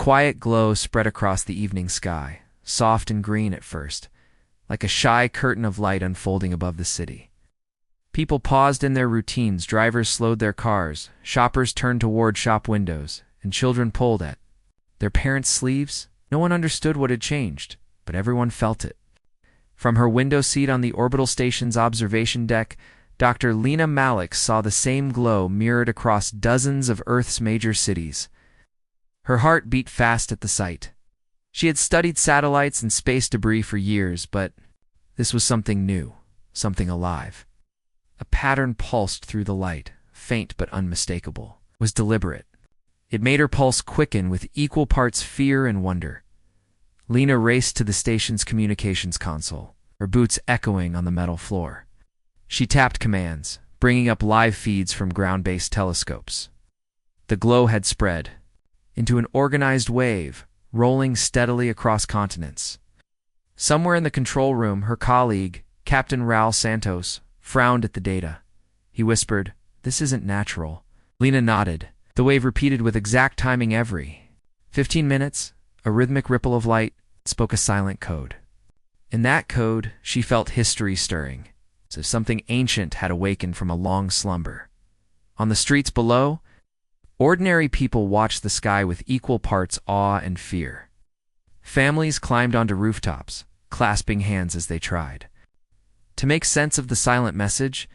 quiet glow spread across the evening sky, soft and green at first, like a shy curtain of light unfolding above the city. People paused in their routines, drivers slowed their cars, shoppers turned toward shop windows, and children pulled at their parents' sleeves. No one understood what had changed, but everyone felt it. From her window seat on the orbital station's observation deck, Dr. Lena Malik saw the same glow mirrored across dozens of Earth's major cities. Her heart beat fast at the sight. She had studied satellites and space debris for years, but this was something new, something alive. A pattern pulsed through the light, faint but unmistakable. It was deliberate. It made her pulse quicken with equal parts fear and wonder. Lena raced to the station's communications console, her boots echoing on the metal floor. She tapped commands, bringing up live feeds from ground-based telescopes. The glow had spread into an organized wave, rolling steadily across continents. Somewhere in the control room, her colleague, Captain Raul Santos, frowned at the data. He whispered, "This isn't natural." Lena nodded. The wave repeated with exact timing every 15 minutes. A rhythmic ripple of light spoke a silent code. In that code, she felt history stirring, as if something ancient had awakened from a long slumber. On the streets below, ordinary people watched the sky with equal parts awe and fear. Families climbed onto rooftops, clasping hands as they tried to make sense of the silent message.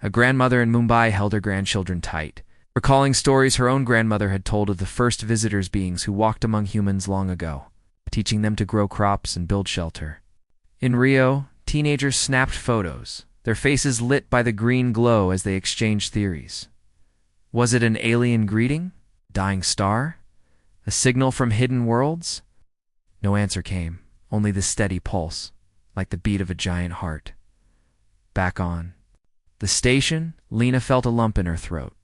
A grandmother in Mumbai held her grandchildren tight, recalling stories her own grandmother had told of the first visitors, beings who walked among humans long ago, teaching them to grow crops and build shelter. In Rio, teenagers snapped photos, their faces lit by the green glow as they exchanged theories. Was it an alien greeting? A dying star? A signal from hidden worlds? No answer came, only the steady pulse, like the beat of a giant heart. Back on the station, Lena felt a lump in her throat.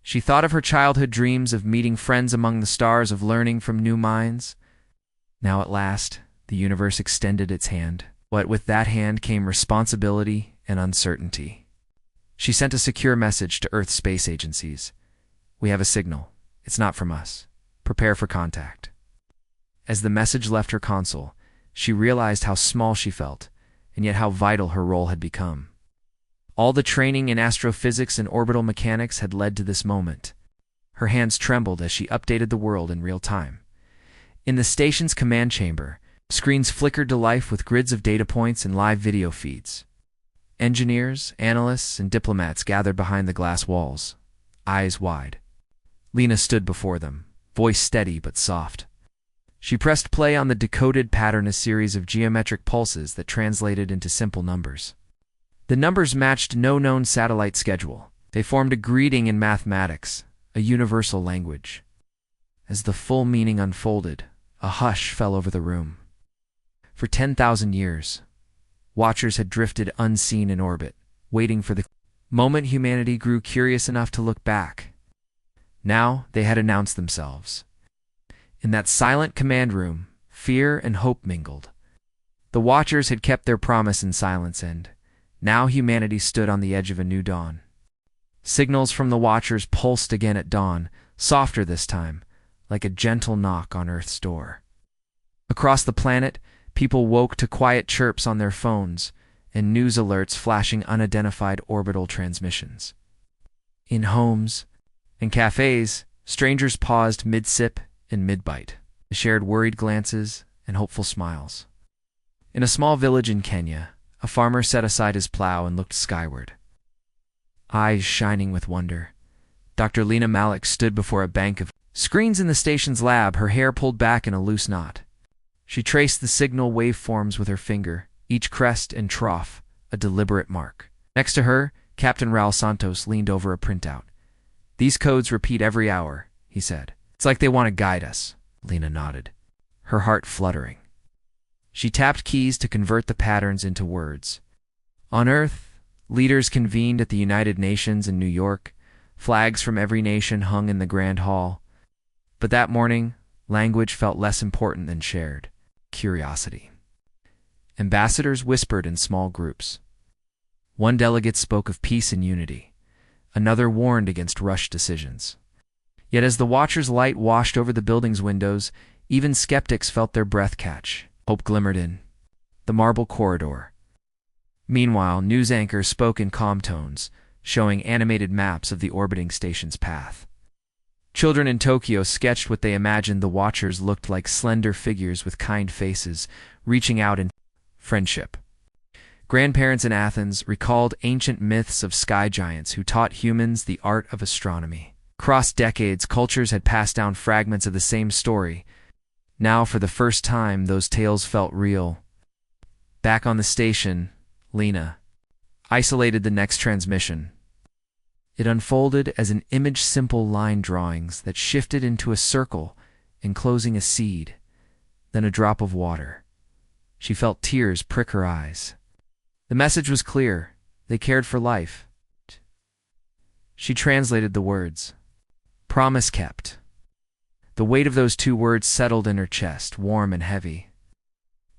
She thought of her childhood dreams of meeting friends among the stars, of learning from new minds. Now at last, the universe extended its hand. But with that hand came responsibility and uncertainty. She sent a secure message to Earth space agencies. "We have a signal. It's not from us. Prepare for contact." As the message left her console, she realized how small she felt, and yet how vital her role had become. All the training in astrophysics and orbital mechanics had led to this moment. Her hands trembled as she updated the world in real time. In the station's command chamber, screens flickered to life with grids of data points and live video feeds. Engineers, analysts, and diplomats gathered behind the glass walls, eyes wide. Lena stood before them, voice steady but soft. She pressed play on the decoded pattern, a series of geometric pulses that translated into simple numbers. The numbers matched no known satellite schedule. They formed a greeting in mathematics, a universal language. As the full meaning unfolded, a hush fell over the room. For 10,000 years, watchers had drifted unseen in orbit, waiting for the moment humanity grew curious enough to look back. Now they had announced themselves. In that silent command room, fear and hope mingled. The watchers had kept their promise in silence, and now humanity stood on the edge of a new dawn. Signals from the watchers pulsed again at dawn, softer this time, like a gentle knock on Earth's door. Across the planet, people woke to quiet chirps on their phones and news alerts flashing unidentified orbital transmissions. In homes and cafes, strangers paused mid-sip and mid-bite, shared worried glances and hopeful smiles. In a small village in Kenya, a farmer set aside his plow and looked skyward, eyes shining with wonder. Dr. Lena Malik stood before a bank of screens in the station's lab, her hair pulled back in a loose knot. She traced the signal waveforms with her finger, each crest and trough a deliberate mark. Next to her, Captain Raul Santos leaned over a printout. "These codes repeat every hour," he said. "It's like they want to guide us." Lena nodded, her heart fluttering. She tapped keys to convert the patterns into words. On Earth, leaders convened at the United Nations in New York. Flags from every nation hung in the Grand Hall. But that morning, language felt less important than shared curiosity. Ambassadors whispered in small groups. One delegate spoke of peace and unity. Another warned against rushed decisions. Yet as the Watcher's light washed over the building's windows, even skeptics felt their breath catch. Hope glimmered in the marble corridor. Meanwhile, news anchors spoke in calm tones, showing animated maps of the orbiting station's path. Children in Tokyo sketched what they imagined the Watchers looked like: slender figures with kind faces, reaching out in friendship. Grandparents in Athens recalled ancient myths of sky giants who taught humans the art of astronomy. Across decades, cultures had passed down fragments of the same story. Now, for the first time, those tales felt real. Back on the station, Lena isolated the next transmission. It unfolded as an image, simple line drawings that shifted into a circle, enclosing a seed, then a drop of water. She felt tears prick her eyes. The message was clear. They cared for life. She translated the words. Promise kept. The weight of those two words settled in her chest, warm and heavy.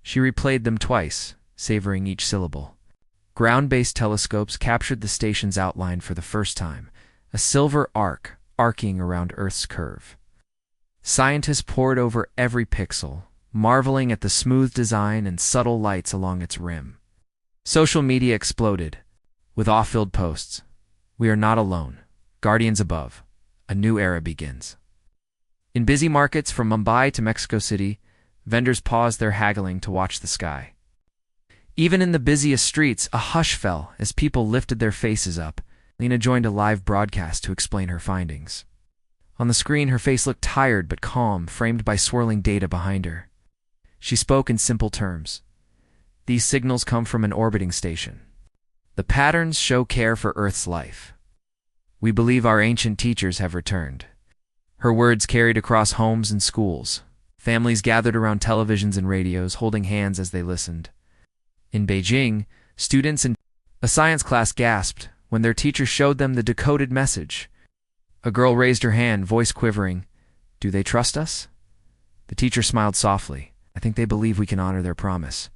She replayed them twice, savoring each syllable. Ground-based telescopes captured the station's outline for the first time, a silver arc arcing around Earth's curve. Scientists pored over every pixel, marveling at the smooth design and subtle lights along its rim. Social media exploded, with awe-filled posts. We are not alone. Guardians above. A new era begins. In busy markets from Mumbai to Mexico City, vendors paused their haggling to watch the sky. Even in the busiest streets, a hush fell as people lifted their faces up. Lena joined a live broadcast to explain her findings. On the screen, her face looked tired but calm, framed by swirling data behind her. She spoke in simple terms. These signals come from an orbiting station. The patterns show care for Earth's life. We believe our ancient teachers have returned. Her words carried across homes and schools. Families gathered around televisions and radios, holding hands as they listened. In Beijing, students in a science class gasped when their teacher showed them the decoded message. A girl raised her hand, voice quivering. Do they trust us? The teacher smiled softly. I think they believe we can honor their promise.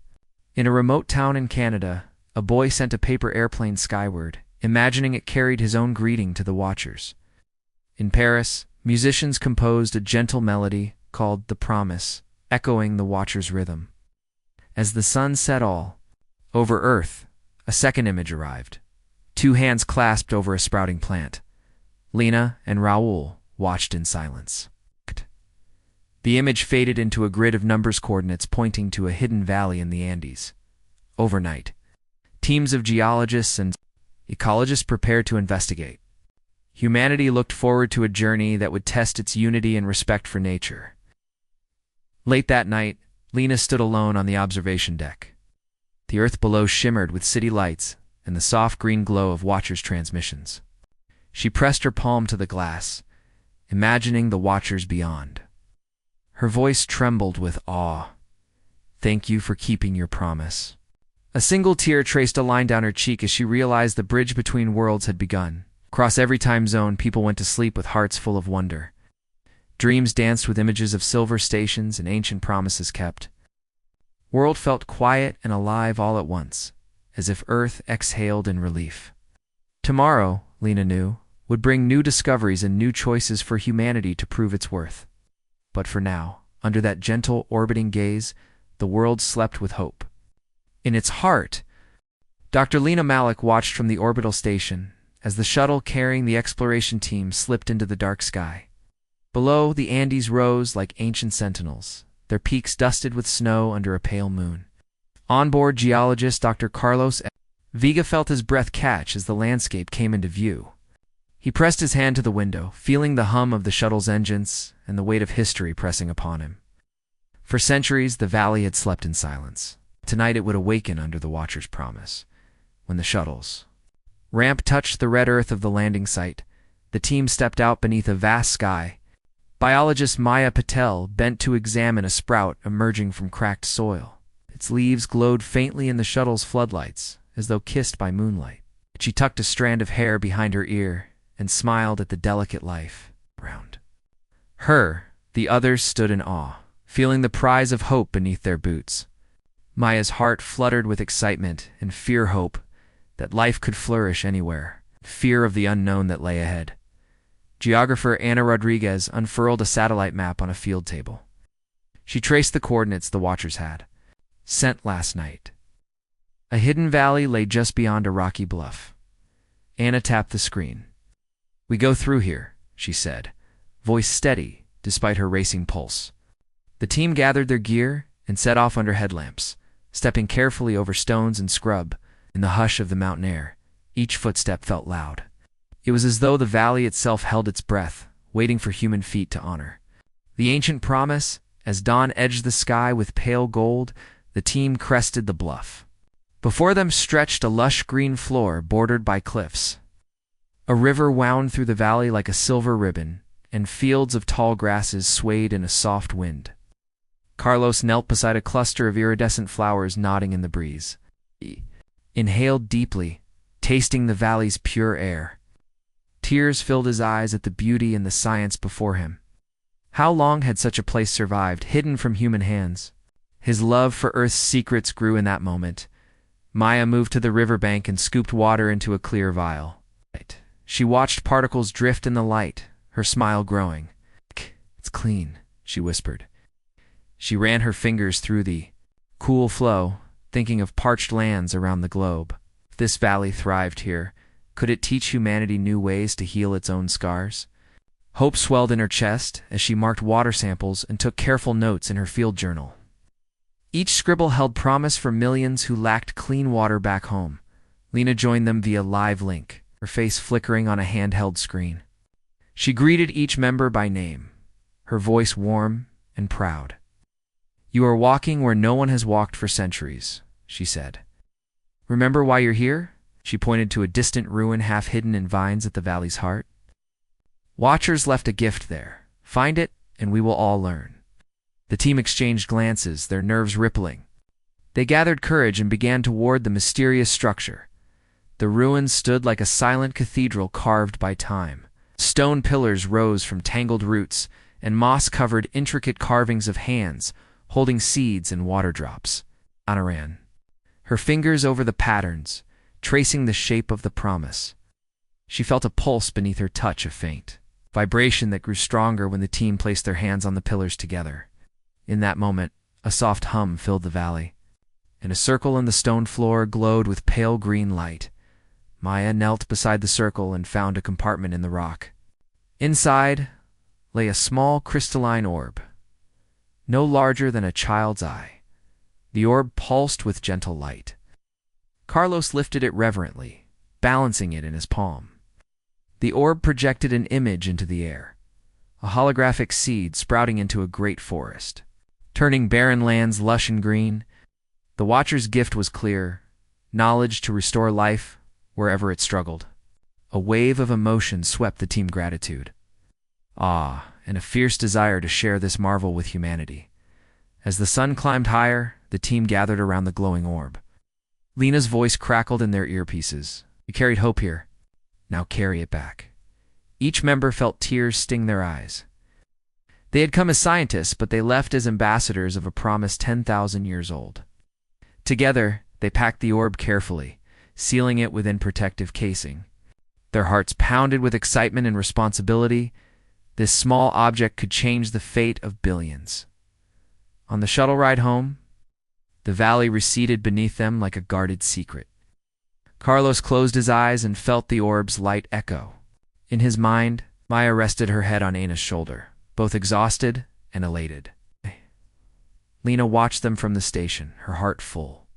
In a remote town in Canada, a boy sent a paper airplane skyward, imagining it carried his own greeting to the Watchers. In Paris, musicians composed a gentle melody called The Promise, echoing the Watchers' rhythm. As the sun set all over Earth, a second image arrived. Two hands clasped over a sprouting plant. Lena and Raoul watched in silence. The image faded into a grid of numbers coordinates pointing to a hidden valley in the Andes. Overnight, teams of geologists and ecologists prepared to investigate. Humanity looked forward to a journey that would test its unity and respect for nature. Late that night, Lena stood alone on the observation deck. The earth below shimmered with city lights and the soft green glow of Watchers' transmissions. She pressed her palm to the glass, imagining the Watchers beyond. Her voice trembled with awe. Thank you for keeping your promise. A single tear traced a line down her cheek as she realized the bridge between worlds had begun. Across every time zone, people went to sleep with hearts full of wonder. Dreams danced with images of silver stations and ancient promises kept. World felt quiet and alive all at once, as if Earth exhaled in relief. Tomorrow, Lena knew, would bring new discoveries and new choices for humanity to prove its worth. But for now, under that gentle, orbiting gaze, the world slept with hope. In its heart, Dr. Lena Malik watched from the orbital station as the shuttle carrying the exploration team slipped into the dark sky. Below, the Andes rose like ancient sentinels, their peaks dusted with snow under a pale moon. Onboard geologist Dr. Carlos Vega felt his breath catch as the landscape came into view. He pressed his hand to the window, feeling the hum of the shuttle's engines and the weight of history pressing upon him. For centuries, the valley had slept in silence. Tonight it would awaken under the Watcher's promise. When the shuttle's ramp touched the red earth of the landing site, the team stepped out beneath a vast sky. Biologist Maya Patel bent to examine a sprout emerging from cracked soil. Its leaves glowed faintly in the shuttle's floodlights, as though kissed by moonlight. She tucked a strand of hair behind her ear and smiled at the delicate life around her. The others stood in awe, feeling the prize of hope beneath their boots. Maya's heart fluttered with excitement and hope that life could flourish anywhere, fear of the unknown that lay ahead. Geographer Ana Rodriguez unfurled a satellite map on a field table. She traced the coordinates the watchers had. Sent last night. A hidden valley lay just beyond a rocky bluff. Ana tapped the screen. "We go through here," she said, voice steady despite her racing pulse. The team gathered their gear and set off under headlamps, stepping carefully over stones and scrub. In the hush of the mountain air, each footstep felt loud. It was as though the valley itself held its breath, waiting for human feet to honor. The ancient promise, as dawn edged the sky with pale gold, the team crested the bluff. Before them stretched a lush green floor bordered by cliffs. A river wound through the valley like a silver ribbon, and fields of tall grasses swayed in a soft wind. Carlos knelt beside a cluster of iridescent flowers nodding in the breeze. He inhaled deeply, tasting the valley's pure air. Tears filled his eyes at the beauty and the science before him. How long had such a place survived, hidden from human hands? His love for Earth's secrets grew in that moment. Maya moved to the riverbank and scooped water into a clear vial. She watched particles drift in the light, her smile growing. "It's clean," she whispered. She ran her fingers through the cool flow, thinking of parched lands around the globe. If this valley thrived here, could it teach humanity new ways to heal its own scars? Hope swelled in her chest as she marked water samples and took careful notes in her field journal. Each scribble held promise for millions who lacked clean water back home. Lena joined them via live link, her face flickering on a handheld screen. She greeted each member by name, her voice warm and proud. "You are walking where no one has walked for centuries," she said. "Remember why you're here?" She pointed to a distant ruin half hidden in vines at the valley's heart. "Watchers left a gift there. Find it, and we will all learn." The team exchanged glances, their nerves rippling. They gathered courage and began toward the mysterious structure. The ruins stood like a silent cathedral carved by time. Stone pillars rose from tangled roots, and moss-covered intricate carvings of hands, holding seeds and water drops. Ana ran, her fingers over the patterns, tracing the shape of the promise. She felt a pulse beneath her touch, a faint vibration that grew stronger when the team placed their hands on the pillars together. In that moment, a soft hum filled the valley, and a circle in the stone floor glowed with pale green light. Maya knelt beside the circle and found a compartment in the rock. Inside lay a small crystalline orb, no larger than a child's eye. The orb pulsed with gentle light. Carlos lifted it reverently, balancing it in his palm. The orb projected an image into the air, a holographic seed sprouting into a great forest, turning barren lands lush and green. The Watcher's gift was clear: knowledge to restore life wherever it struggled. A wave of emotion swept the team: gratitude, awe, and a fierce desire to share this marvel with humanity. As the sun climbed higher, the team gathered around the glowing orb. Lena's voice crackled in their earpieces. "You carried hope here. Now carry it back." Each member felt tears sting their eyes. They had come as scientists, but they left as ambassadors of a promise 10,000 years old. Together, they packed the orb carefully, sealing it within protective casing. Their hearts pounded with excitement and responsibility. This small object could change the fate of billions. On the shuttle ride home, the valley receded beneath them like a guarded secret. Carlos closed his eyes and felt the orb's light echo. In his mind, Maya rested her head on Ana's shoulder, both exhausted and elated. Lena watched them from the station, her heart full.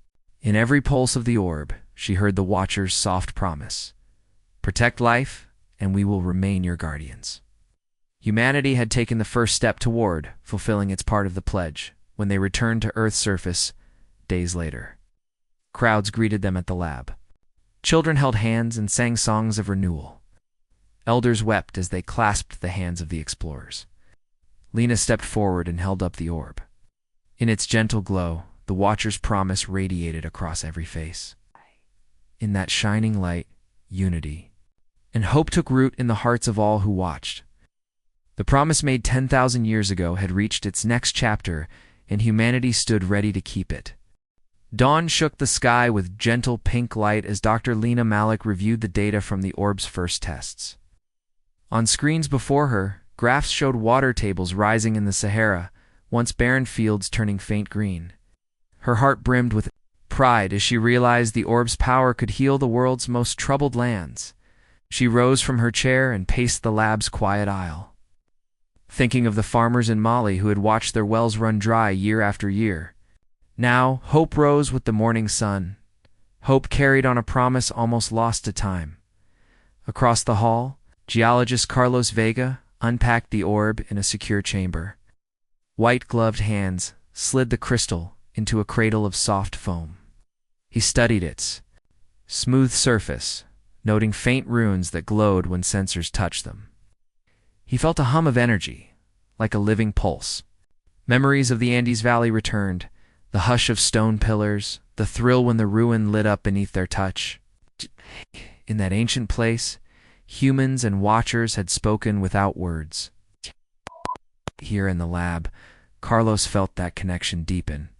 In every pulse of the orb, she heard the Watcher's soft promise: "Protect life, and we will remain your guardians." Humanity had taken the first step toward fulfilling its part of the pledge when they returned to Earth's surface days later. Crowds greeted them at the lab. Children held hands and sang songs of renewal. Elders wept as they clasped the hands of the explorers. Lena stepped forward and held up the orb. In its gentle glow, the Watcher's promise radiated across every face. In that shining light, unity and hope took root in the hearts of all who watched. The promise made 10,000 years ago had reached its next chapter, and humanity stood ready to keep it. Dawn shook the sky with gentle pink light as Dr. Lena Malik reviewed the data from the orb's first tests. On screens before her, graphs showed water tables rising in the Sahara, once barren fields turning faint green. Her heart brimmed with pride as she realized the orb's power could heal the world's most troubled lands. She rose from her chair and paced the lab's quiet aisle, thinking of the farmers in Mali who had watched their wells run dry year after year. Now, hope rose with the morning sun. Hope carried on a promise almost lost to time. Across the hall, geologist Carlos Vega unpacked the orb in a secure chamber. White-gloved hands slid the crystal into a cradle of soft foam. He studied its smooth surface, noting faint runes that glowed when sensors touched them. He felt a hum of energy, like a living pulse. Memories of the Andes Valley returned, the hush of stone pillars, the thrill when the ruin lit up beneath their touch. In that ancient place, humans and watchers had spoken without words. Here in the lab, Carlos felt that connection deepen.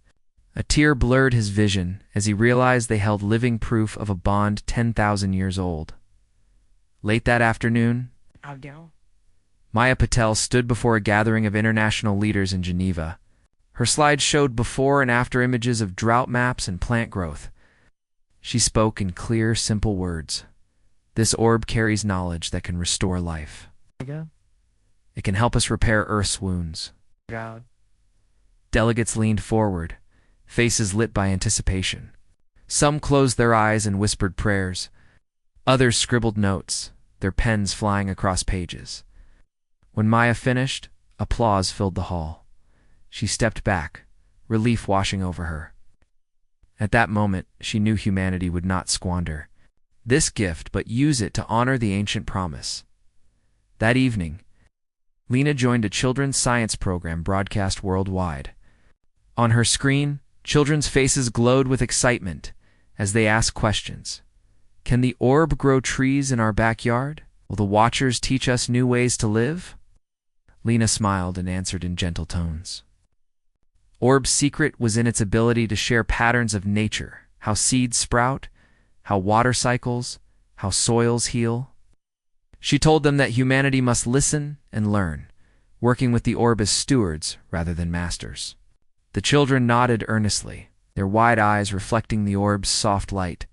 A tear blurred his vision as he realized they held living proof of a bond 10,000 years old. Late that afternoon, Maya Patel stood before a gathering of international leaders in Geneva. Her slides showed before and after images of drought maps and plant growth. She spoke in clear, simple words. This orb carries knowledge that can restore life. It can help us repair Earth's wounds. Delegates leaned forward, faces lit by anticipation. Some closed their eyes and whispered prayers. Others scribbled notes, their pens flying across pages. When Maya finished, applause filled the hall. She stepped back, relief washing over her. At that moment, she knew humanity would not squander this gift but use it to honor the ancient promise. That evening, Lena joined a children's science program broadcast worldwide. On her screen, children's faces glowed with excitement as they asked questions. Can the orb grow trees in our backyard? Will the watchers teach us new ways to live? Lena smiled and answered in gentle tones. Orb's secret was in its ability to share patterns of nature, how seeds sprout, how water cycles, how soils heal. She told them that humanity must listen and learn, working with the orb as stewards rather than masters. The children nodded earnestly, their wide eyes reflecting the orb's soft light.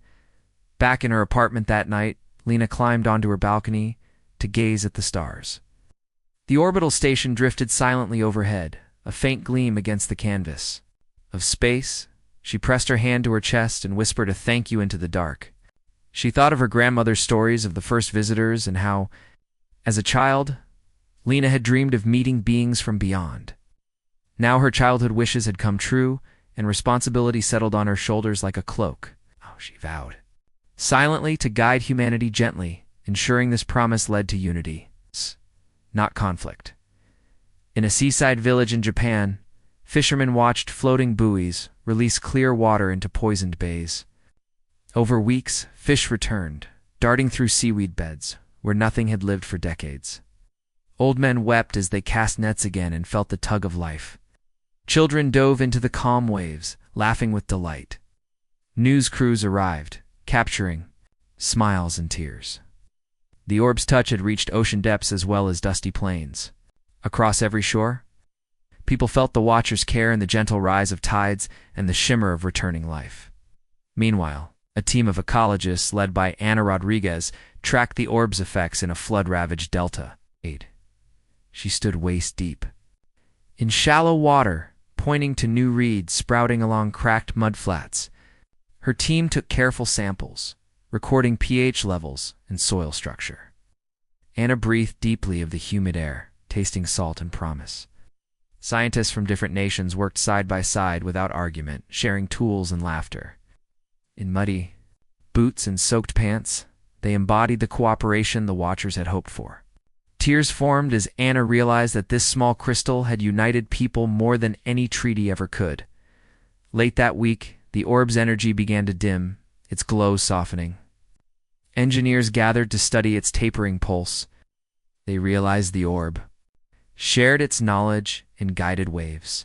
Back in her apartment that night, Lena climbed onto her balcony to gaze at the stars. The orbital station drifted silently overhead, a faint gleam against the canvas. Of space, she pressed her hand to her chest and whispered a thank you into the dark. She thought of her grandmother's stories of the first visitors and how, as a child, Lena had dreamed of meeting beings from beyond. Now her childhood wishes had come true, and responsibility settled on her shoulders like a cloak. Oh, she vowed silently to guide humanity gently, ensuring this promise led to unity, not conflict. In a seaside village in Japan, fishermen watched floating buoys release clear water into poisoned bays. Over weeks, fish returned, darting through seaweed beds, where nothing had lived for decades. Old men wept as they cast nets again and felt the tug of life. Children dove into the calm waves, laughing with delight. News crews arrived, capturing smiles and tears. The orb's touch had reached ocean depths as well as dusty plains. Across every shore, people felt the watcher's care in the gentle rise of tides and the shimmer of returning life. Meanwhile, a team of ecologists led by Ana Rodriguez tracked the orb's effects in a flood-ravaged delta. She stood waist-deep in shallow water, pointing to new reeds sprouting along cracked mudflats. Her team took careful samples, recording pH levels and soil structure. Anna breathed deeply of the humid air, tasting salt and promise. Scientists from different nations worked side by side without argument, sharing tools and laughter. In muddy boots and soaked pants, they embodied the cooperation the watchers had hoped for. Tears formed as Anna realized that this small crystal had united people more than any treaty ever could. Late that week, the orb's energy began to dim, its glow softening. Engineers gathered to study its tapering pulse. They realized the orb shared its knowledge in guided waves,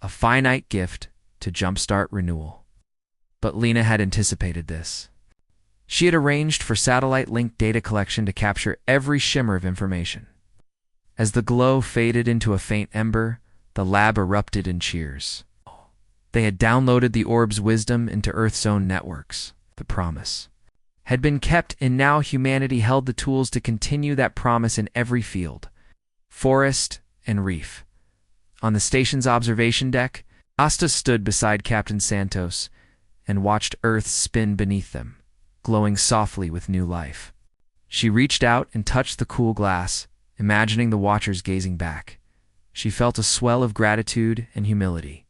a finite gift to jumpstart renewal. But Lena had anticipated this. She had arranged for satellite-linked data collection to capture every shimmer of information. As the glow faded into a faint ember, the lab erupted in cheers. They had downloaded the orb's wisdom into Earth's own networks. The promise had been kept, and now humanity held the tools to continue that promise in every field, forest and reef. On the station's observation deck, Asta stood beside Captain Santos and watched Earth spin beneath them, glowing softly with new life. She reached out and touched the cool glass, imagining the watchers gazing back. She felt a swell of gratitude and humility.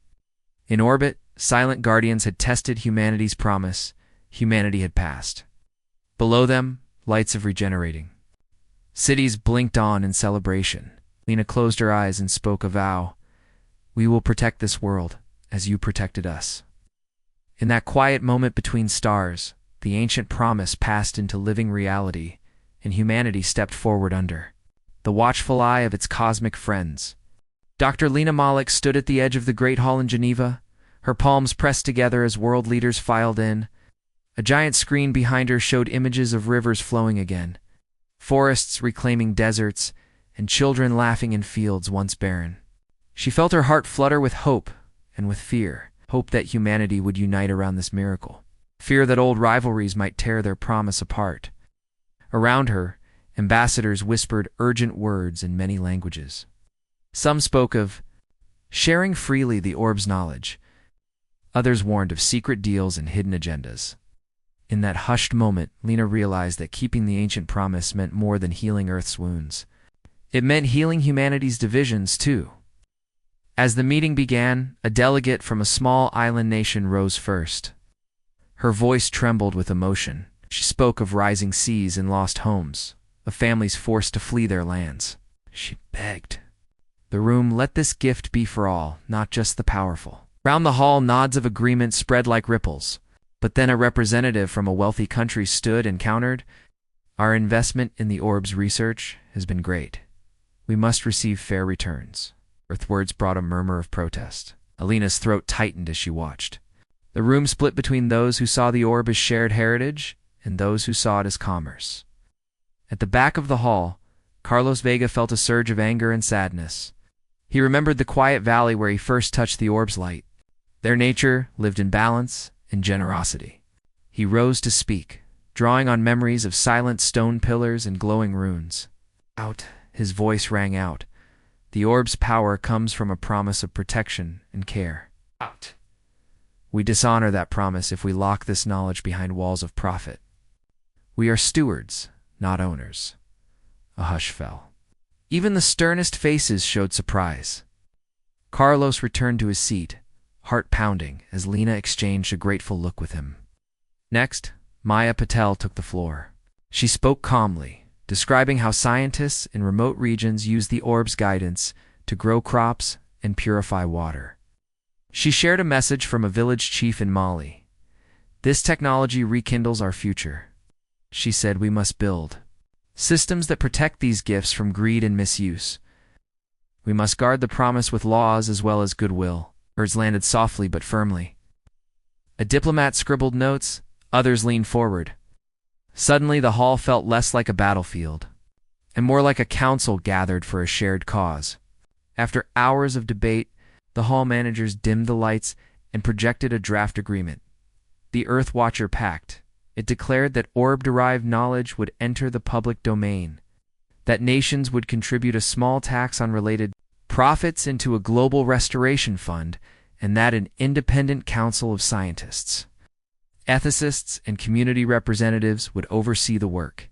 In orbit, silent guardians had tested humanity's promise. Humanity had passed. Below them, lights of regenerating. Cities blinked on in celebration. Lena closed her eyes and spoke a vow. We will protect this world as you protected us. In that quiet moment between stars, the ancient promise passed into living reality, and humanity stepped forward under the watchful eye of its cosmic friends. Dr. Lena Malik stood at the edge of the Great Hall in Geneva, her palms pressed together as world leaders filed in. A giant screen behind her showed images of rivers flowing again, forests reclaiming deserts, and children laughing in fields once barren. She felt her heart flutter with hope and with fear, hope that humanity would unite around this miracle, fear that old rivalries might tear their promise apart. Around her, ambassadors whispered urgent words in many languages. Some spoke of sharing freely the orb's knowledge. Others warned of secret deals and hidden agendas. In that hushed moment, Lena realized that keeping the ancient promise meant more than healing Earth's wounds. It meant healing humanity's divisions, too. As the meeting began, a delegate from a small island nation rose first. Her voice trembled with emotion. She spoke of rising seas and lost homes, of families forced to flee their lands. She begged the room, let this gift be for all, not just the powerful. Round the hall, nods of agreement spread like ripples. But then a representative from a wealthy country stood and countered, Our investment in the orb's research has been great. We must receive fair returns. Earth words brought a murmur of protest. Alina's throat tightened as she watched. The room split between those who saw the orb as shared heritage and those who saw it as commerce. At the back of the hall, Carlos Vega felt a surge of anger and sadness. He remembered the quiet valley where he first touched the orb's light. Their nature lived in balance and generosity. He rose to speak, drawing on memories of silent stone pillars and glowing runes. Out, his voice rang out. The orb's power comes from a promise of protection and care. Out. We dishonor that promise if we lock this knowledge behind walls of profit. We are stewards, not owners. A hush fell. Even the sternest faces showed surprise. Carlos returned to his seat, heart pounding, as Lena exchanged a grateful look with him. Next, Maya Patel took the floor. She spoke calmly, describing how scientists in remote regions use the orb's guidance to grow crops and purify water. She shared a message from a village chief in Mali. This technology rekindles our future. She said we must build systems that protect these gifts from greed and misuse. We must guard the promise with laws as well as goodwill. Words landed softly but firmly. A diplomat scribbled notes, others leaned forward. Suddenly the hall felt less like a battlefield, and more like a council gathered for a shared cause. After hours of debate, the hall managers dimmed the lights and projected a draft agreement. The Earth Watcher Pact. It declared that orb-derived knowledge would enter the public domain, that nations would contribute a small tax on related profits into a global restoration fund, and that an independent council of scientists, ethicists, and community representatives would oversee the work.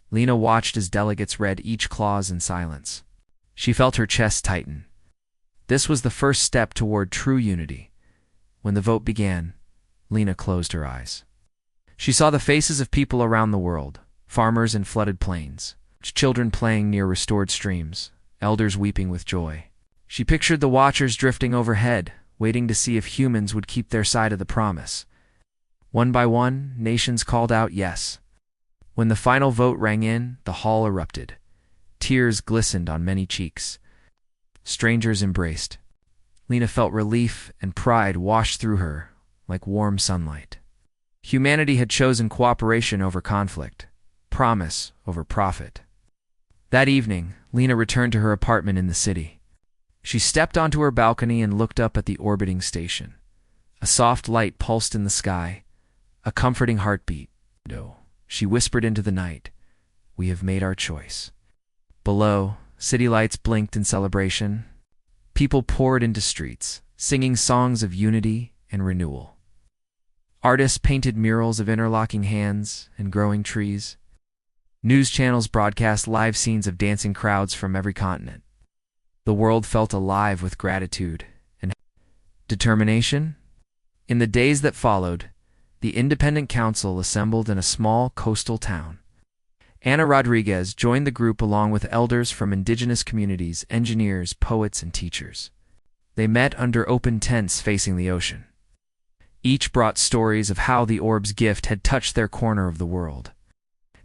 Lena watched as delegates read each clause in silence. She felt her chest tighten. This was the first step toward true unity. When the vote began, Lena closed her eyes. She saw the faces of people around the world, farmers in flooded plains, children playing near restored streams, elders weeping with joy. She pictured the watchers drifting overhead, waiting to see if humans would keep their side of the promise. One by one, nations called out yes. When the final vote rang in, the hall erupted. Tears glistened on many cheeks. Strangers embraced. Lena felt relief and pride wash through her like warm sunlight. Humanity had chosen cooperation over conflict, promise over profit. That evening, Lena returned to her apartment in the city. She stepped onto her balcony and looked up at the orbiting station. A soft light pulsed in the sky, a comforting heartbeat. No, she whispered into the night, "We have made our choice." Below, city lights blinked in celebration. People poured into streets, singing songs of unity and renewal. Artists painted murals of interlocking hands and growing trees. News channels broadcast live scenes of dancing crowds from every continent. The world felt alive with gratitude and determination. In the days that followed, the Independent Council assembled in a small coastal town. Ana Rodriguez joined the group along with elders from indigenous communities, engineers, poets, and teachers. They met under open tents facing the ocean. Each brought stories of how the orb's gift had touched their corner of the world.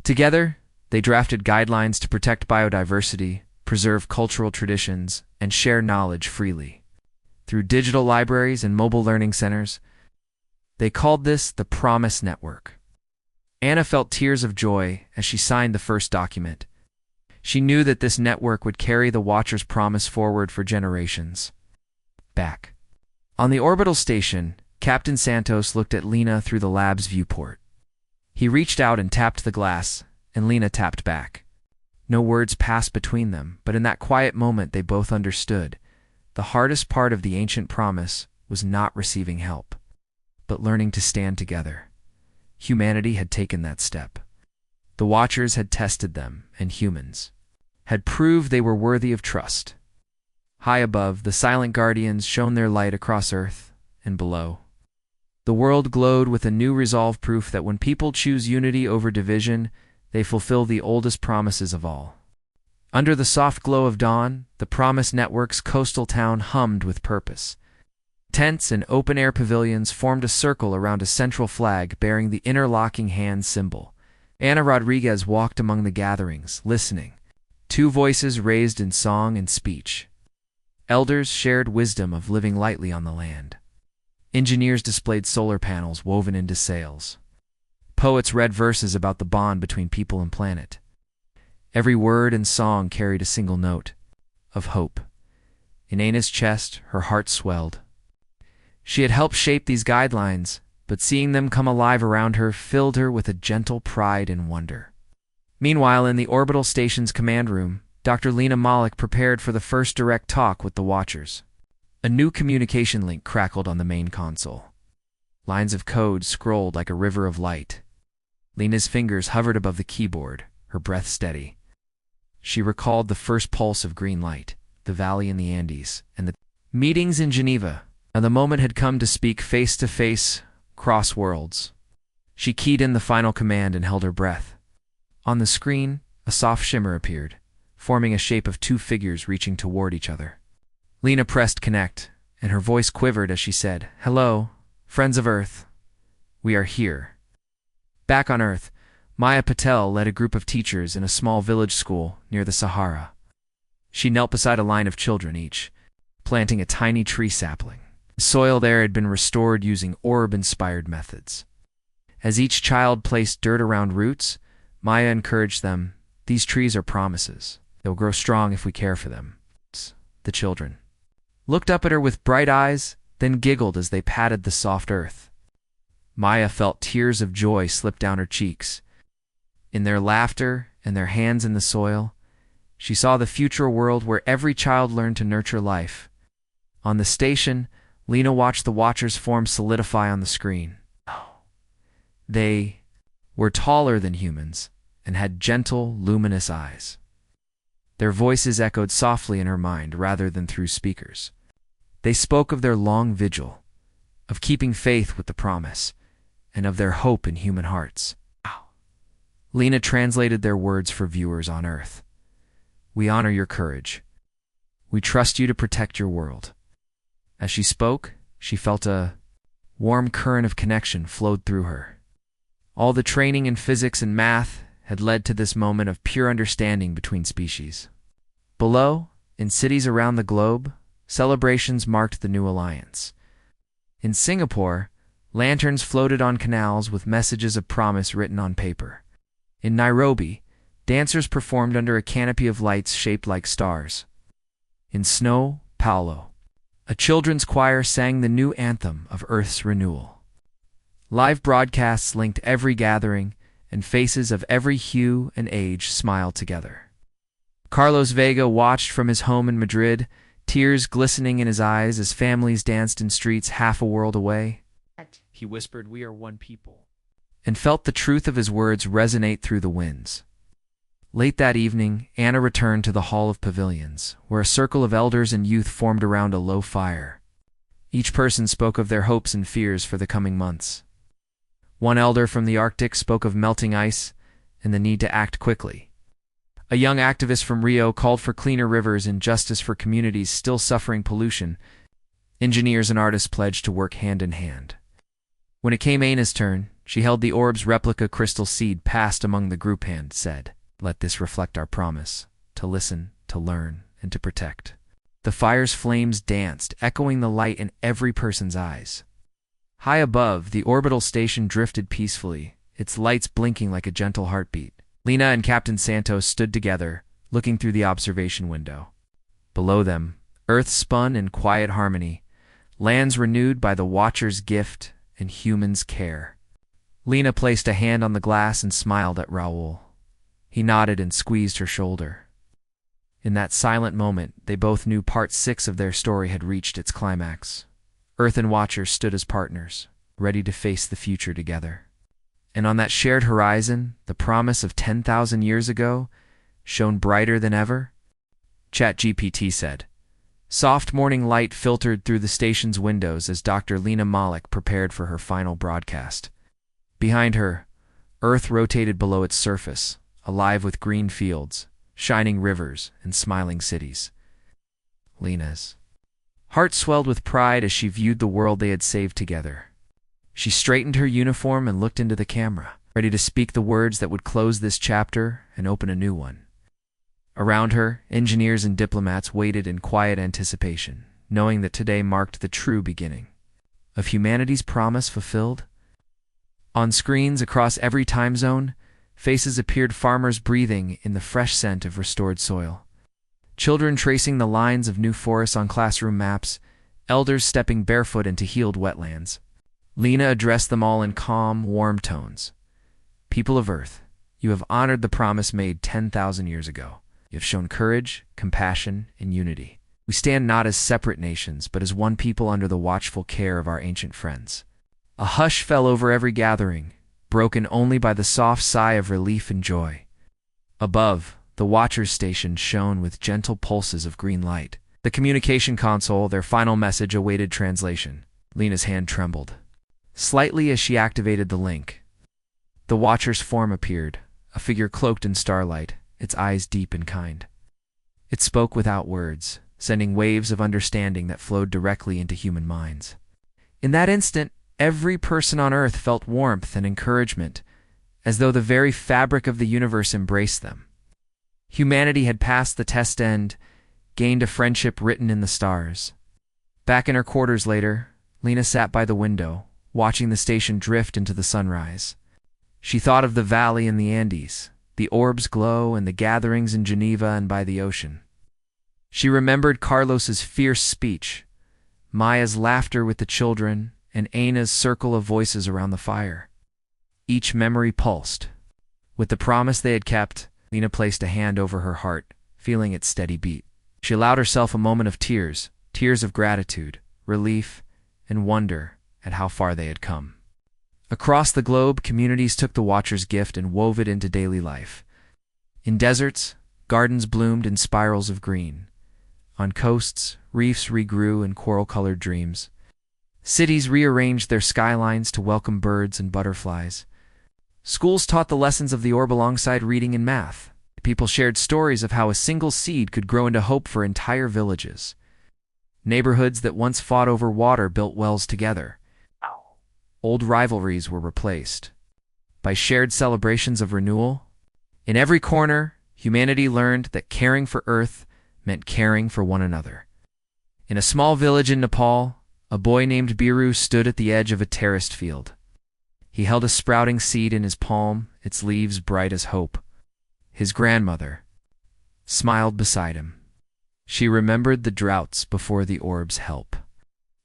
Together, they drafted guidelines to protect biodiversity, preserve cultural traditions, and share knowledge freely. Through digital libraries and mobile learning centers, they called this the Promise Network. Anna felt tears of joy as she signed the first document. She knew that this network would carry the Watcher's promise forward for generations. Back on the orbital station, Captain Santos looked at Lena through the lab's viewport. He reached out and tapped the glass, and Lena tapped back. No words passed between them, but in that quiet moment they both understood. The hardest part of the ancient promise was not receiving help, but learning to stand together. Humanity had taken that step. The Watchers had tested them, and humans had proved they were worthy of trust. High above, the silent guardians shone their light across Earth and below. The world glowed with a new resolve, proof that when people choose unity over division, they fulfill the oldest promises of all. Under the soft glow of dawn, the Promise Network's coastal town hummed with purpose. Tents and open-air pavilions formed a circle around a central flag bearing the interlocking hand symbol. Ana Rodriguez walked among the gatherings, listening. Two voices raised in song and speech. Elders shared wisdom of living lightly on the land. Engineers displayed solar panels woven into sails. Poets read verses about the bond between people and planet. Every word and song carried a single note of hope. In Ana's chest, her heart swelled. She had helped shape these guidelines, but seeing them come alive around her filled her with a gentle pride and wonder. Meanwhile, in the orbital station's command room, Dr. Lena Malik prepared for the first direct talk with the Watchers. A new communication link crackled on the main console. Lines of code scrolled like a river of light. Lena's fingers hovered above the keyboard, her breath steady. She recalled the first pulse of green light, the valley in the Andes, and the meetings in Geneva. Now the moment had come to speak face-to-face, cross worlds. She keyed in the final command and held her breath. On the screen, a soft shimmer appeared, forming a shape of two figures reaching toward each other. Lena pressed connect, and her voice quivered as she said, "Hello, friends of Earth. We are here." Back on Earth, Maya Patel led a group of teachers in a small village school near the Sahara. She knelt beside a line of children, each planting a tiny tree sapling. The soil there had been restored using orb-inspired methods. As each child placed dirt around roots, Maya encouraged them, "These trees are promises. They'll grow strong if we care for them." The children looked up at her with bright eyes, then giggled as they patted the soft earth. Maya felt tears of joy slip down her cheeks. In their laughter and their hands in the soil, she saw the future world where every child learned to nurture life. On the station, Lena watched the Watchers' form solidify on the screen. They were taller than humans and had gentle, luminous eyes. Their voices echoed softly in her mind rather than through speakers. They spoke of their long vigil, of keeping faith with the promise, and of their hope in human hearts. Lena translated their words for viewers on Earth. "We honor your courage. We trust you to protect your world." As she spoke, she felt a warm current of connection flowed through her. All the training in physics and math had led to this moment of pure understanding between species. Below, in cities around the globe, celebrations marked the new alliance. In Singapore, Lanterns floated on canals with messages of promise written on paper. In Nairobi, dancers performed under a canopy of lights shaped like stars. In Snow Paulo, a children's choir sang the new anthem of Earth's renewal. Live broadcasts linked every gathering, and faces of every hue and age smiled together. Carlos Vega watched from his home in Madrid, tears glistening in his eyes as families danced in streets half a world away. He whispered, "We are one people," and felt the truth of his words resonate through the winds. Late that evening, Anna returned to the Hall of Pavilions, where a circle of elders and youth formed around a low fire. Each person spoke of their hopes and fears for the coming months. One elder from the Arctic spoke of melting ice and the need to act quickly. A young activist from Rio called for cleaner rivers and justice for communities still suffering pollution. Engineers and artists pledged to work hand in hand. When it came Anna's turn, she held the orb's replica crystal seed passed among the group and said, "Let this reflect our promise, to listen, to learn, and to protect." The fire's flames danced, echoing the light in every person's eyes. High above, the orbital station drifted peacefully, its lights blinking like a gentle heartbeat. Lena and Captain Santos stood together, looking through the observation window. Below them, Earth spun in quiet harmony, lands renewed by the Watcher's gift and humans' care. Lena placed a hand on the glass and smiled at Raoul. He nodded and squeezed her shoulder. In that silent moment, they both knew Part 6 of their story had reached its climax. Earth and Watcher stood as partners, ready to face the future together. And on that shared horizon, the promise of 10,000 years ago shone brighter than ever. ChatGPT said. Soft morning light filtered through the station's windows as Dr. Lena Malik prepared for her final broadcast. Behind her, Earth rotated below its surface, alive with green fields, shining rivers, and smiling cities. Lena's heart swelled with pride as she viewed the world they had saved together. She straightened her uniform and looked into the camera, ready to speak the words that would close this chapter and open a new one. Around her, engineers and diplomats waited in quiet anticipation, knowing that today marked the true beginning of humanity's promise fulfilled. On screens across every time zone, faces appeared, farmers breathing in the fresh scent of restored soil, children tracing the lines of new forests on classroom maps, elders stepping barefoot into healed wetlands. Lena addressed them all in calm, warm tones. People of Earth, you have honored the promise made 10,000 years ago. You have shown courage, compassion, and unity. We stand not as separate nations, but as one people under the watchful care of our ancient friends. A hush fell over every gathering, broken only by the soft sigh of relief and joy. Above, the Watcher's station shone with gentle pulses of green light. The communication console, their final message, awaited translation. Lena's hand trembled slightly as she activated the link. The Watcher's form appeared, a figure cloaked in starlight, its eyes deep and kind. It spoke without words, sending waves of understanding that flowed directly into human minds. In that instant, every person on Earth felt warmth and encouragement, as though the very fabric of the universe embraced them. Humanity had passed the test end, gained a friendship written in the stars. Back in her quarters later, Lena sat by the window, watching the station drift into the sunrise. She thought of the valley in the Andes, the orb's glow, and the gatherings in Geneva and by the ocean. She remembered Carlos's fierce speech, Maya's laughter with the children, and Anna's circle of voices around the fire. Each memory pulsed. With the promise they had kept, Lena placed a hand over her heart, feeling its steady beat. She allowed herself a moment of tears, tears of gratitude, relief, and wonder at how far they had come. Across the globe, communities took the Watcher's gift and wove it into daily life. In deserts, gardens bloomed in spirals of green. On coasts, reefs regrew in coral-colored dreams. Cities rearranged their skylines to welcome birds and butterflies. Schools taught the lessons of the orb alongside reading and math. People shared stories of how a single seed could grow into hope for entire villages. Neighborhoods that once fought over water built wells together. Old rivalries were replaced by shared celebrations of renewal. In every corner, humanity learned that caring for Earth meant caring for one another. In a small village in Nepal, A boy named Biru stood at the edge of a terraced field. He held a sprouting seed in his palm, its leaves bright as hope. His grandmother smiled beside him. She remembered the droughts before the orb's help.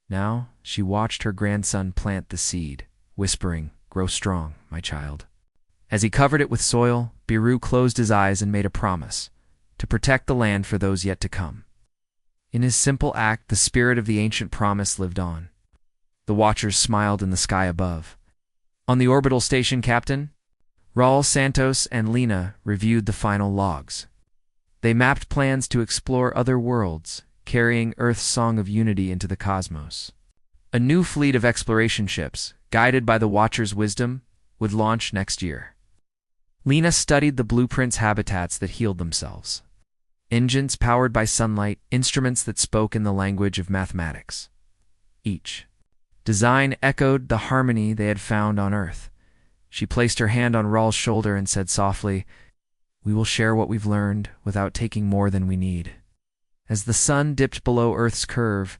Now she watched her grandson plant the seed, whispering, "Grow strong, my child." As he covered it with soil, Biru closed his eyes and made a promise to protect the land for those yet to come. In his simple act, the spirit of the ancient promise lived on. The watchers smiled in the sky above. On the orbital station, Captain Raul Santos and Lena reviewed the final logs. They mapped plans to explore other worlds, carrying Earth's song of unity into the cosmos. A new fleet of exploration ships, guided by the Watcher's wisdom, would launch next year. Lena studied the blueprints' habitats that healed themselves. Engines powered by sunlight, instruments that spoke in the language of mathematics. Each design echoed the harmony they had found on Earth. She placed her hand on Raul's shoulder and said softly, "We will share what we've learned without taking more than we need." As the sun dipped below Earth's curve,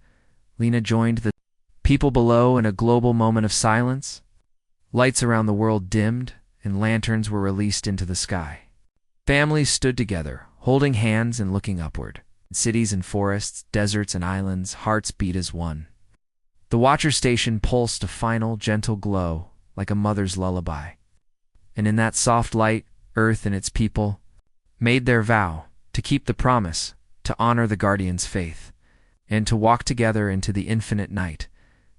Lena joined the people below in a global moment of silence. Lights around the world dimmed, and lanterns were released into the sky. Families stood together, holding hands and looking upward. Cities and forests, deserts and islands, hearts beat as one. The Watcher station pulsed a final, gentle glow, like a mother's lullaby. And in that soft light, Earth and its people made their vow to keep the promise, to honor the Guardian's faith, and to walk together into the infinite night,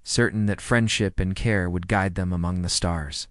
certain that friendship and care would guide them among the stars.